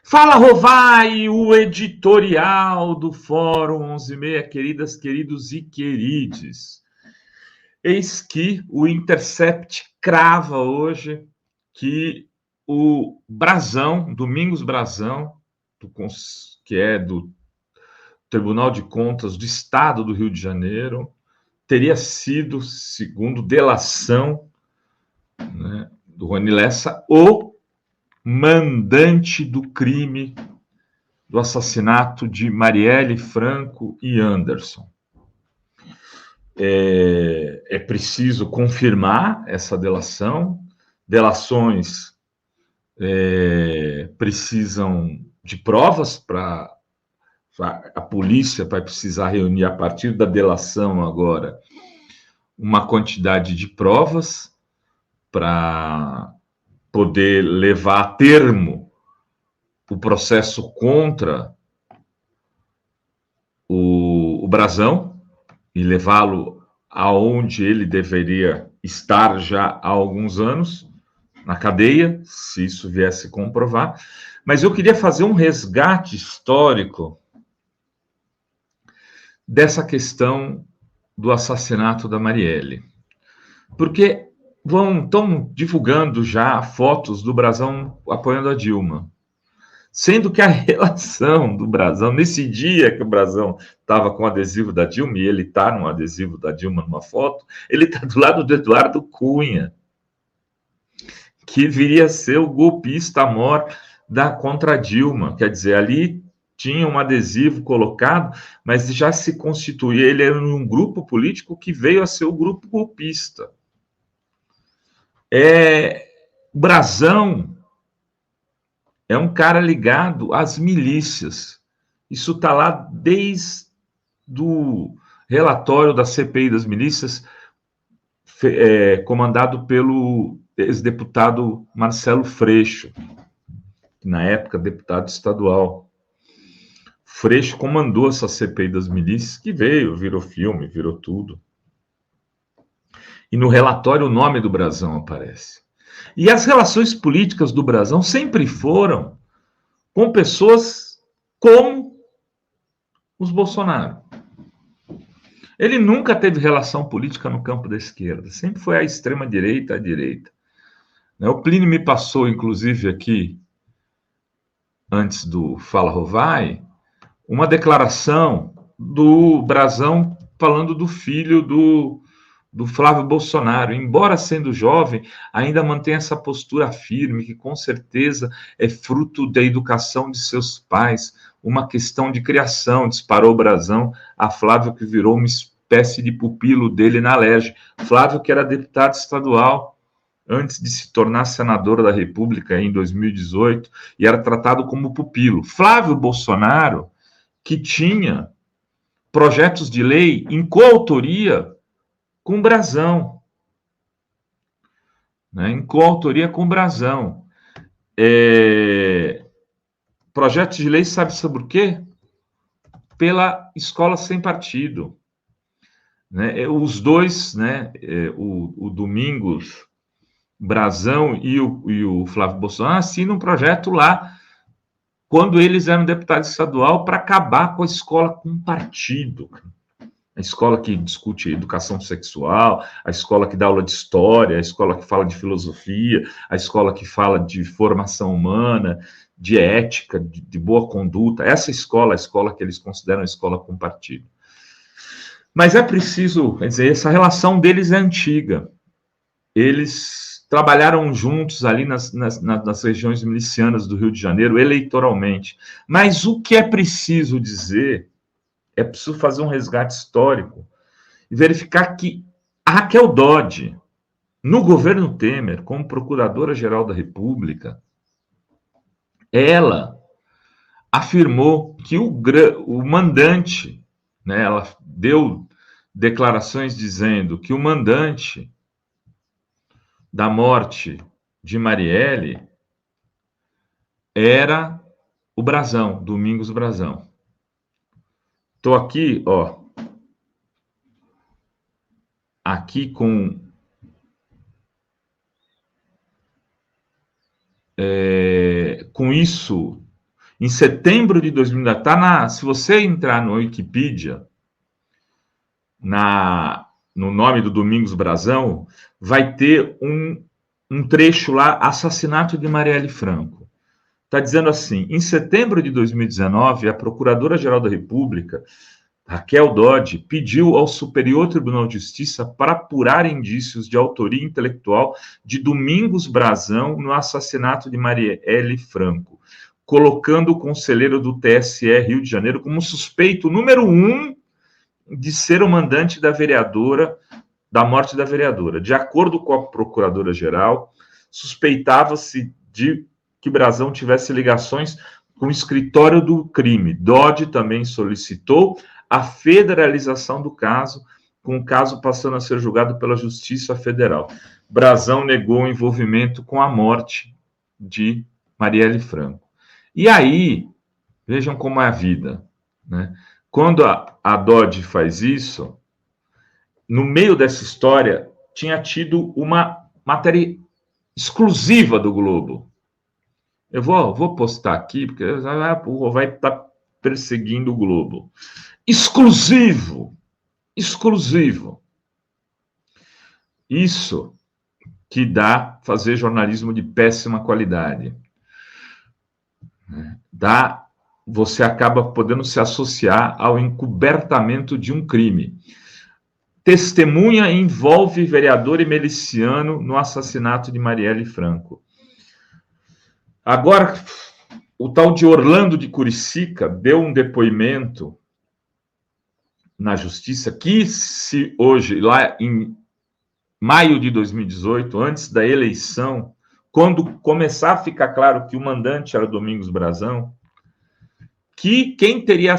Fala, Rovai, o editorial do Fórum 11:30, queridas, queridos e querides. Eis que o Intercept crava hoje que o Brazão, Domingos Brazão, que é do Tribunal de Contas do Estado do Rio de Janeiro, teria sido, segundo delação, né, do Rony Lessa, o mandante do crime do assassinato de Marielle Franco e Anderson. É preciso confirmar essa delação. Delações precisam de provas para a polícia vai precisar reunir a partir da delação agora uma quantidade de provas para poder levar a termo o processo contra o Brazão e levá-lo aonde ele deveria estar já há alguns anos, na cadeia, se isso viesse comprovar. Mas eu queria fazer um resgate histórico dessa questão do assassinato da Marielle. Porque estão divulgando já fotos do Brazão apoiando a Dilma. Sendo que a relação do Brazão, nesse dia que o Brazão estava com o adesivo da Dilma, e ele está no adesivo da Dilma numa foto, ele está do lado do Eduardo Cunha, que viria a ser o golpista mor contra a Dilma. Quer dizer, ali tinha um adesivo colocado, mas já se constituía, ele era um grupo político que veio a ser o grupo golpista. O Brazão é um cara ligado às milícias. Isso está lá desde o relatório da CPI das milícias, comandado pelo ex-deputado Marcelo Freixo, na época deputado estadual. Freixo comandou essa CPI das milícias, que virou filme, virou tudo. E no relatório o nome do Brazão aparece. E as relações políticas do Brazão sempre foram com pessoas como os Bolsonaro. Ele nunca teve relação política no campo da esquerda, sempre foi a extrema-direita, à direita. O Plínio me passou, inclusive, aqui, antes do Fala Rovai, uma declaração do Brazão falando do filho do Flávio Bolsonaro. Embora sendo jovem, ainda mantém essa postura firme, que com certeza é fruto da educação de seus pais, uma questão de criação, disparou o Brazão a Flávio, que virou uma espécie de pupilo dele na Alerj. Flávio, que era deputado estadual antes de se tornar senador da República em 2018, e era tratado como pupilo. Flávio Bolsonaro, que tinha projetos de lei em coautoria com o Brazão, né? Em coautoria com o Brazão. Projetos de lei, sabe sobre o quê? Pela escola sem partido. Né? Os dois, né? O Domingos Brazão e o Flávio Bolsonaro assinam um projeto lá, quando eles eram deputados estadual, para acabar com a escola com partido. A escola que discute educação sexual, a escola que dá aula de história, a escola que fala de filosofia, a escola que fala de formação humana, de ética, de boa conduta. Essa escola, a escola que eles consideram a escola com partido. Mas é preciso, quer dizer, essa relação deles é antiga. Eles trabalharam juntos ali nas regiões milicianas do Rio de Janeiro, eleitoralmente. Mas o que é preciso dizer, é preciso fazer um resgate histórico e verificar que a Raquel Dodge, no governo Temer, como Procuradora-Geral da República, ela afirmou que o mandante, né, ela deu declarações dizendo que o mandante da morte de Marielle era o Brazão, Domingos Brazão. Estou aqui, aqui com isso Em setembro de 2000, se você entrar no Wikipedia, no nome do Domingos Brazão, vai ter um trecho lá, Assassinato de Marielle Franco. Está dizendo assim: em setembro de 2019, a Procuradora-Geral da República, Raquel Dodge, pediu ao Superior Tribunal de Justiça para apurar indícios de autoria intelectual de Domingos Brazão no assassinato de Marielle Franco, colocando o conselheiro do TSE Rio de Janeiro como suspeito número 1 de ser o mandante da morte da vereadora. De acordo com a Procuradora-Geral, suspeitava-se de que Brazão tivesse ligações com o escritório do crime. Dodge também solicitou a federalização do caso, com o caso passando a ser julgado pela Justiça Federal. Brazão negou o envolvimento com a morte de Marielle Franco. E aí, vejam como é a vida, né? Quando a Dodge faz isso, no meio dessa história, tinha tido uma matéria exclusiva do Globo. Eu vou postar aqui, porque vai estar perseguindo o Globo. Exclusivo. Isso que dá fazer jornalismo de péssima qualidade. Você acaba podendo se associar ao encobertamento de um crime. Testemunha envolve vereador e miliciano no assassinato de Marielle Franco. Agora, o tal de Orlando de Curicica deu um depoimento na justiça que, se hoje, lá em maio de 2018, antes da eleição, quando começar a ficar claro que o mandante era Domingos Brazão, que quem teria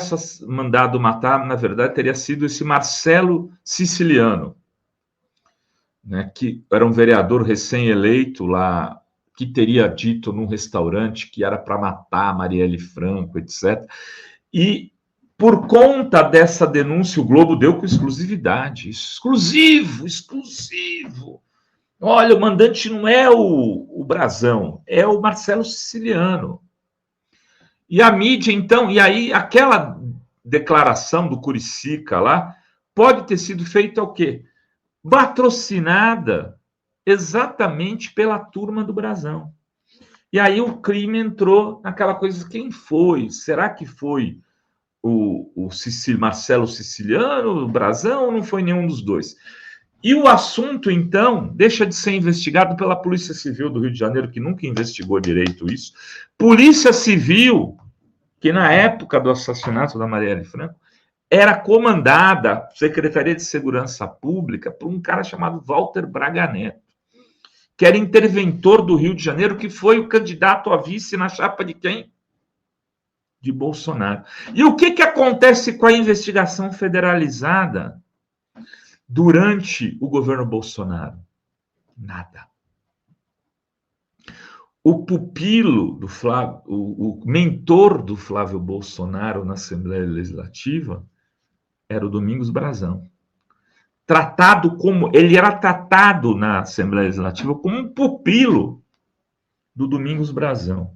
mandado matar, na verdade, teria sido esse Marcelo Siciliano, né, que era um vereador recém-eleito lá, que teria dito num restaurante que era para matar Marielle Franco, etc. E, por conta dessa denúncia, o Globo deu com exclusividade. Exclusivo! Olha, o mandante não é o Brazão, é o Marcelo Siciliano. E a mídia, então, e aí aquela declaração do Curicica lá pode ter sido feita o quê? Patrocinada exatamente pela turma do Brazão. E aí o crime entrou naquela coisa, quem foi? Será que foi o Marcelo Siciliano, o Brazão, ou não foi nenhum dos dois? E o assunto, então, deixa de ser investigado pela Polícia Civil do Rio de Janeiro, que nunca investigou direito isso. Polícia Civil, que na época do assassinato da Marielle Franco, era comandada, Secretaria de Segurança Pública, por um cara chamado Walter Braga Neto, que era interventor do Rio de Janeiro, que foi o candidato a vice na chapa de quem? De Bolsonaro. E o que acontece com a investigação federalizada durante o governo Bolsonaro? Nada. O pupilo do Flávio, o mentor do Flávio Bolsonaro na Assembleia Legislativa era o Domingos Brazão. Ele era tratado na Assembleia Legislativa como um pupilo do Domingos Brazão.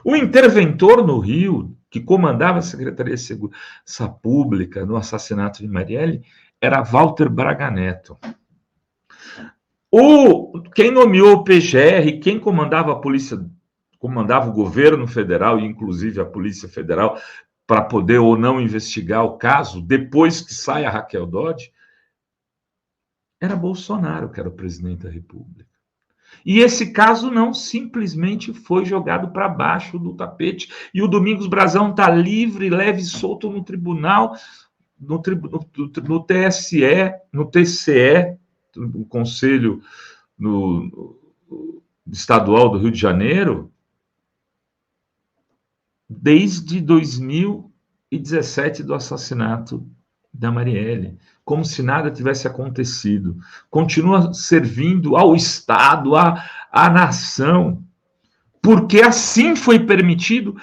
O interventor no Rio, que comandava a Secretaria de Segurança Pública no assassinato de Marielle, era Walter Braga Neto. Quem nomeou o PGR, quem comandava a polícia, comandava o governo federal e inclusive a Polícia Federal para poder ou não investigar o caso, depois que sai a Raquel Dodge, era Bolsonaro, que era o presidente da República. E esse caso não simplesmente foi jogado para baixo do tapete, e o Domingos Brazão está livre, leve e solto no tribunal, no TSE, no TCE, o Conselho Estadual do Rio de Janeiro, desde 2017, do assassinato da Marielle, como se nada tivesse acontecido. Continua servindo ao Estado, à nação, porque assim foi permitido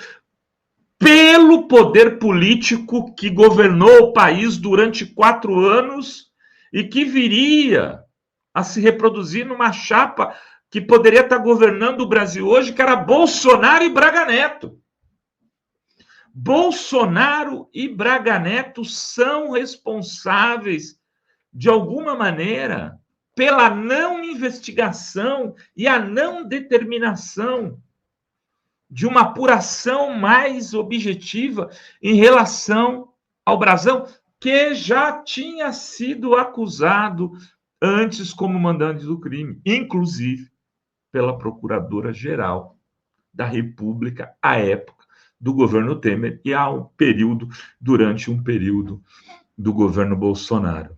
pelo poder político que governou o país durante 4 anos e que viria a se reproduzir numa chapa que poderia estar governando o Brasil hoje, que era Bolsonaro e Braga Neto. Bolsonaro e Braga Neto são responsáveis, de alguma maneira, pela não investigação e a não determinação de uma apuração mais objetiva em relação ao Brazão, que já tinha sido acusado antes como mandante do crime, inclusive pela Procuradora-Geral da República à época do governo Temer e durante um período do governo Bolsonaro.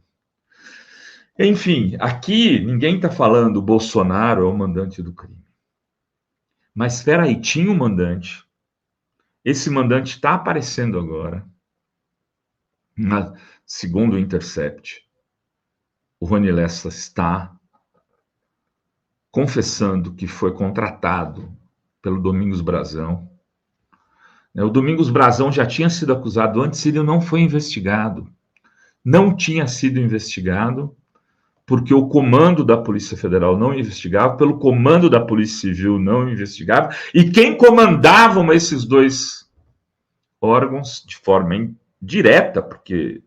Enfim, aqui ninguém está falando Bolsonaro é o mandante do crime. Mas espera aí, tinha um mandante. Esse mandante está aparecendo agora. Segundo o Intercept, o Rony Lessa está confessando que foi contratado pelo Domingos Brazão. O Domingos Brazão já tinha sido acusado antes, ele não foi investigado. Não tinha sido investigado porque o comando da Polícia Federal não investigava, pelo comando da Polícia Civil não investigava, e quem comandavam esses dois órgãos de forma direta, porque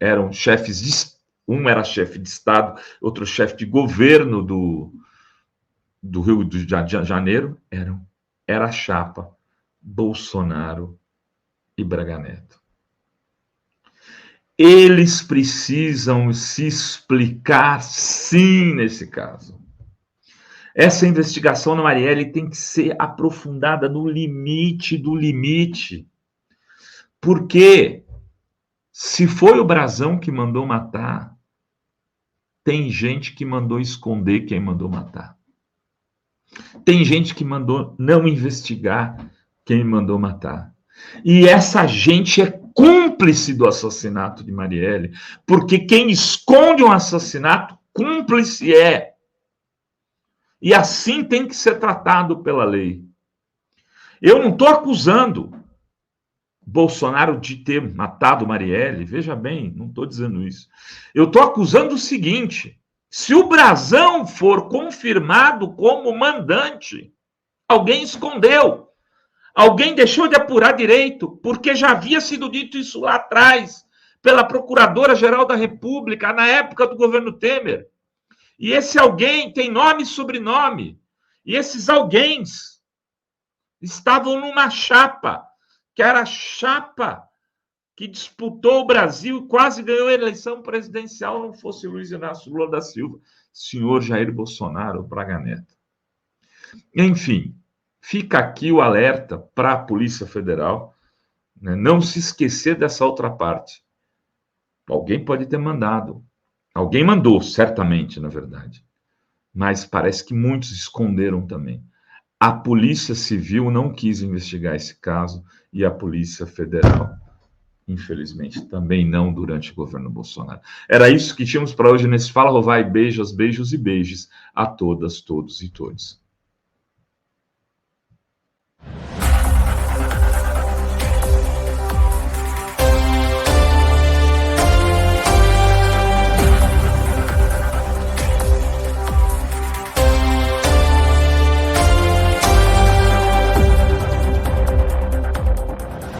eram chefes um era chefe de Estado, outro chefe de governo do Rio de Janeiro, era a chapa Bolsonaro e Braga Neto. Eles precisam se explicar, sim, nesse caso. Essa investigação na Marielle tem que ser aprofundada no limite do limite. Porque se foi o Brazão que mandou matar, tem gente que mandou esconder quem mandou matar. Tem gente que mandou não investigar quem mandou matar. E essa gente é cúmplice do assassinato de Marielle, porque quem esconde um assassinato, cúmplice é. E assim tem que ser tratado pela lei. Eu não estou acusando Bolsonaro de ter matado Marielle, veja bem, não estou dizendo isso. Eu estou acusando o seguinte: se o Brazão for confirmado como mandante, alguém escondeu. Alguém deixou de apurar direito, porque já havia sido dito isso lá atrás, pela Procuradora-Geral da República, na época do governo Temer. E esse alguém tem nome e sobrenome. E esses alguéms estavam numa chapa, que era a chapa que disputou o Brasil e quase ganhou a eleição presidencial, não fosse Luiz Inácio Lula da Silva, senhor Jair Bolsonaro, Braga Neto. Enfim, fica aqui o alerta para a Polícia Federal, né? Não se esquecer dessa outra parte. Alguém pode ter mandado. Alguém mandou, certamente, na verdade. Mas parece que muitos esconderam também. A Polícia Civil não quis investigar esse caso e a Polícia Federal, infelizmente, também não durante o governo Bolsonaro. Era isso que tínhamos para hoje nesse Fala Rovai. Beijos, beijos e beijos a todas, todos e todos.